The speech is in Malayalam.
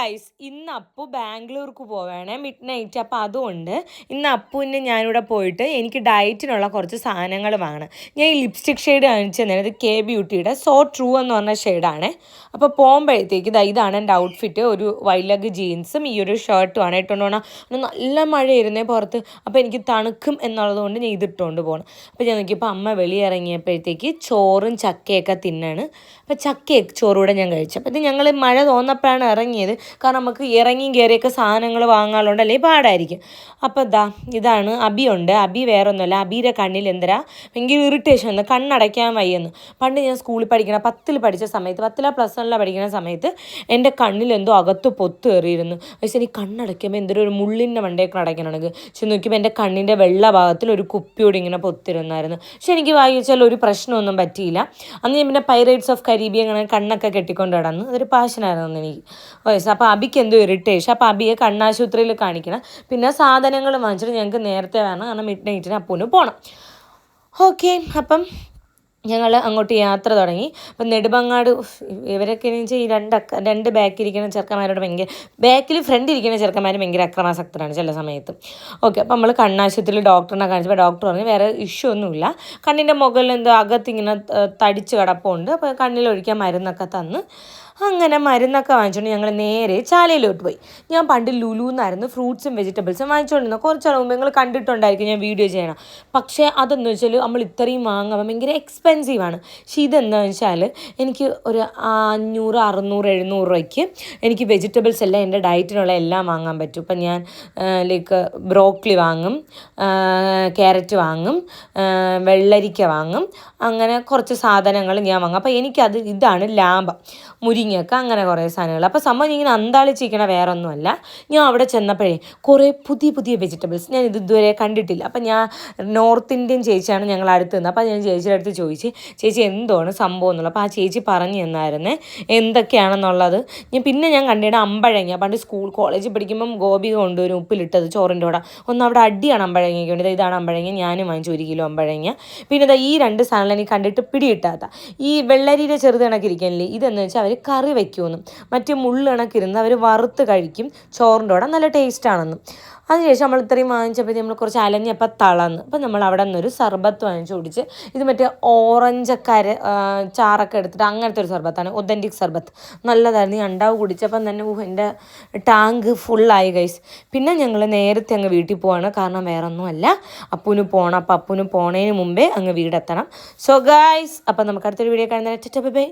ഗൈസ് ഇന്ന് അപ്പു ബാംഗ്ലൂർക്ക് പോവുകയാണ് മിഡ് നൈറ്റ്. അപ്പോൾ അതുകൊണ്ട് ഇന്ന് അപ്പുവിന് ഞാനിവിടെ പോയിട്ട് എനിക്ക് ഡയറ്റിനുള്ള കുറച്ച് സാധനങ്ങൾ വാങ്ങണം. ഞാൻ ഈ ലിപ്സ്റ്റിക് ഷെയ്ഡ് കാണിച്ചു തന്നത് ഇത് കെ ബ്യൂട്ടിയുടെ സോ ട്രൂ എന്ന് പറഞ്ഞ ഷെയ്ഡാണ്. അപ്പോൾ പോകുമ്പോഴത്തേക്ക് ഇതാണ് എൻ്റെ ഔട്ട്ഫിറ്റ്. ഒരു വൈലഗ് ജീൻസും ഈ ഒരു ഷർട്ടുമാണ് ഇട്ടുകൊണ്ട് പോകണം. നല്ല മഴയായിരുന്നേ പുറത്ത്. അപ്പോൾ എനിക്ക് തണുക്കും എന്നുള്ളത് കൊണ്ട് ഞാൻ ഇതിട്ടുകൊണ്ട് പോകണം. അപ്പോൾ ഞാൻ നോക്കിയപ്പോൾ അമ്മ വെളിയിറങ്ങിയപ്പോഴത്തേക്ക് ചോറും ചക്കയൊക്കെ തിന്നാണ്. അപ്പോൾ ചക്കയൊക്കെ ചോറുകൂടെ ഞാൻ കഴിച്ചു. അപ്പോൾ ഇത് ഞങ്ങൾ മഴ തോന്നപ്പോഴാണ് ഇറങ്ങിയത്. കാരണം നമുക്ക് ഇറങ്ങിയും കയറിയൊക്കെ സാധനങ്ങൾ വാങ്ങാനുണ്ട്, അല്ലെങ്കിൽ പാടായിരിക്കും. അപ്പോൾ ഇതാണ് അബിയുണ്ട്. അബി വേറെ ഒന്നുമല്ല, അബിയുടെ കണ്ണിൽ എന്തരാ ഭയങ്കര ഇറിറ്റേഷൻ വന്നു, കണ്ണടയ്ക്കാൻ വയ്യെന്ന്. പണ്ട് ഞാൻ സ്കൂളിൽ പഠിക്കണം 10ൽ പഠിച്ച സമയത്ത്, 10ല +1 പഠിക്കുന്ന സമയത്ത് എൻ്റെ കണ്ണിൽ എന്തോ അകത്ത് പൊത്ത് കയറിയിരുന്നു. പക്ഷേ എനിക്ക് കണ്ണടയ്ക്കുമ്പോൾ എന്തൊരു ഒരു മുള്ളിൻ്റെ മണ്ടയൊക്കെ അടയ്ക്കണമെങ്കിൽ പക്ഷെ നോക്കിയപ്പോൾ എൻ്റെ കണ്ണിൻ്റെ വെള്ള ഭാഗത്തിൽ ഒരു കുപ്പിയോട് ഇങ്ങനെ പൊത്തിരുന്നായിരുന്നു. പക്ഷെ എനിക്ക് വായിച്ചാൽ ഒരു പ്രശ്നമൊന്നും പറ്റിയില്ല. അന്ന് ഞാൻ പിന്നെ പൈറേറ്റ്സ് ഓഫ് കരീബിയൻ അങ്ങനെ കണ്ണൊക്കെ കെട്ടിക്കൊണ്ട് കിടന്നു. അതൊരു പാഷനായിരുന്നു എനിക്ക് വയസ്സ്. അപ്പോൾ അബിക്ക് എന്തോ ഇറിറ്റേഷൻ. അപ്പോൾ അബിയെ കണ്ണാശുപത്രിയിൽ കാണിക്കണം. പിന്നെ സാധനങ്ങൾ വാങ്ങിച്ചിട്ട് ഞങ്ങൾക്ക് നേരത്തെ വേണം, കാരണം മിഡ് നൈറ്റിന് അപ്പൂന് പോകണം. ഓക്കെ, അപ്പം ഞങ്ങൾ അങ്ങോട്ട് യാത്ര തുടങ്ങി. അപ്പം നെടുമങ്ങാട് ഇവരൊക്കെ എന്ന് വെച്ചാൽ ഈ രണ്ട് ബാക്കിലിരിക്കുന്ന ചെറുക്കന്മാരോട് ഭയങ്കര ഫ്രണ്ടിരിക്കുന്ന ചെറുക്കന്മാർ ഭയങ്കര അക്രമാസക്തരാണ് ചില സമയത്ത്. ഓക്കെ, അപ്പം നമ്മൾ കണ്ണാശുപത്രിയിൽ ഡോക്ടറിനെ കാണിച്ചപ്പോൾ ഡോക്ടർ പറഞ്ഞു വേറെ ഇഷ്യൂ ഒന്നുമില്ല, കണ്ണിൻ്റെ മുകളിൽ എന്തോ അകത്തിങ്ങനെ തടിച്ച് കിടപ്പുണ്ട്. അപ്പോൾ കണ്ണിലൊഴിക്കാൻ മരുന്നൊക്കെ തന്ന് അങ്ങനെ മരുന്നൊക്കെ വാങ്ങിച്ചുകൊണ്ട് ഞങ്ങൾ നേരെ ചാലയിലോട്ട് പോയി. ഞാൻ പണ്ട് ലുലുന്നായിരുന്നു ഫ്രൂട്ട്സും വെജിറ്റബിൾസും വാങ്ങിച്ചുകൊണ്ടിരുന്നത്. കുറച്ചാൾ മുമ്പ് നിങ്ങൾ കണ്ടിട്ടുണ്ടായിരിക്കും ഞാൻ വീഡിയോ ചെയ്യണം. പക്ഷേ അതെന്ന് വെച്ചാൽ നമ്മൾ ഇത്രയും വാങ്ങുമ്പോൾ ഭയങ്കര എക്സ്പെൻസീവാണ്. പക്ഷേ ഇതെന്താണെന്ന് വെച്ചാൽ എനിക്ക് ഒരു 500, 600, 700 രൂപയ്ക്ക് എനിക്ക് വെജിറ്റബിൾസ് എല്ലാം എൻ്റെ ഡയറ്റിനുള്ള എല്ലാം വാങ്ങാൻ പറ്റും. ഇപ്പം ഞാൻ ലൈക്ക് ബ്രോക്കലി വാങ്ങും, ക്യാരറ്റ് വാങ്ങും, വെള്ളരിക്ക വാങ്ങും, അങ്ങനെ കുറച്ച് സാധനങ്ങൾ ഞാൻ വാങ്ങും. അപ്പോൾ ഇതാണ് ലാഭം. മുരിങ്ങയൊക്കെ അങ്ങനെ കുറേ സാധനങ്ങൾ. അപ്പോൾ സംഭവം ഇങ്ങനെ അന്താളിച്ചിരിക്കണ വേറെ ഒന്നുമല്ല. ഞാൻ അവിടെ ചെന്നപ്പോഴേ കുറേ പുതിയ വെജിറ്റബിൾസ് ഞാൻ ഇതുവരെ കണ്ടിട്ടില്ല. അപ്പം ഞാൻ നോർത്ത് ഇന്ത്യൻ ചേച്ചിയാണ് ഞങ്ങൾ അടുത്ത് നിന്ന്. അപ്പോൾ ഞാൻ ചേച്ചിയുടെ അടുത്ത് ചോദിച്ചു, ചേച്ചി എന്താണ് സംഭവം എന്നുള്ളത്. അപ്പോൾ ആ ചേച്ചി പറഞ്ഞു തന്നായിരുന്നേ എന്തൊക്കെയാണെന്നുള്ളത്. പിന്നെ ഞാൻ കണ്ടിട്ട് അമ്പഴങ്ങ, പണ്ട് കോളേജിൽ പഠിക്കുമ്പം ഗോപി കൊണ്ടുവരും ഉപ്പിലിട്ടത് ചോറിൻ്റെ കൂടെ. ഒന്ന് അവിടെ അടിയാണ് അമ്പഴങ്ങയ്ക്ക് വേണ്ടി. ഇതാണ് അമ്പഴങ്ങ, ഞാനും വാങ്ങിച്ചു 1 കിലോ അമ്പഴങ്ങ. പിന്നെ ഈ 2 സാധനങ്ങൾ എനിക്ക് കണ്ടിട്ട് പിടിയിട്ടാത്ത ഈ വെള്ളരിയുടെ ചെറുത് കണക്കിരിക്കാനില്ലേ, ഇതെന്ന് വെച്ചാൽ അവർ കറി വയ്ക്കുമെന്നും മറ്റു മുള്ളിണക്കിരുന്ന് അവർ വറുത്ത് കഴിക്കും ചോറിൻ്റെ കൂടെ, നല്ല ടേസ്റ്റാണെന്നും. അതിനുശേഷം നമ്മൾ ഇത്രയും വാങ്ങിച്ചപ്പോൾ നമ്മൾ കുറച്ച് അലഞ്ഞപ്പോൾ തളർന്ന്. അപ്പോൾ നമ്മൾ അവിടെ നിന്നൊരു സർബത്ത് വാങ്ങിച്ച് കുടിച്ച്. ഇത് മറ്റേ ഓറഞ്ചക്കര ചാറൊക്കെ എടുത്തിട്ട് അങ്ങനത്തെ ഒരു സർബത്താണ്, ഒതൻറ്റിക് സർബത്ത്. നല്ലതായിരുന്നു. ഈ അണ്ടാവ് കുടിച്ചപ്പം തന്നെ എൻ്റെ ടാങ്ക് ഫുള്ളായി ഗൈസ്. പിന്നെ ഞങ്ങൾ നേരത്തെ അങ്ങ് വീട്ടിൽ പോവാണ്, കാരണം വേറെ ഒന്നുമല്ല, അപ്പൂന് പോകണം. അപ്പോൾ അപ്പൂന് പോണതിന് മുമ്പേ അങ്ങ് വീടെത്തണം. സോ ഗൈസ്, അപ്പം നമുക്ക് അടുത്തൊരു വീഡിയോ കാണുന്ന ബൈ.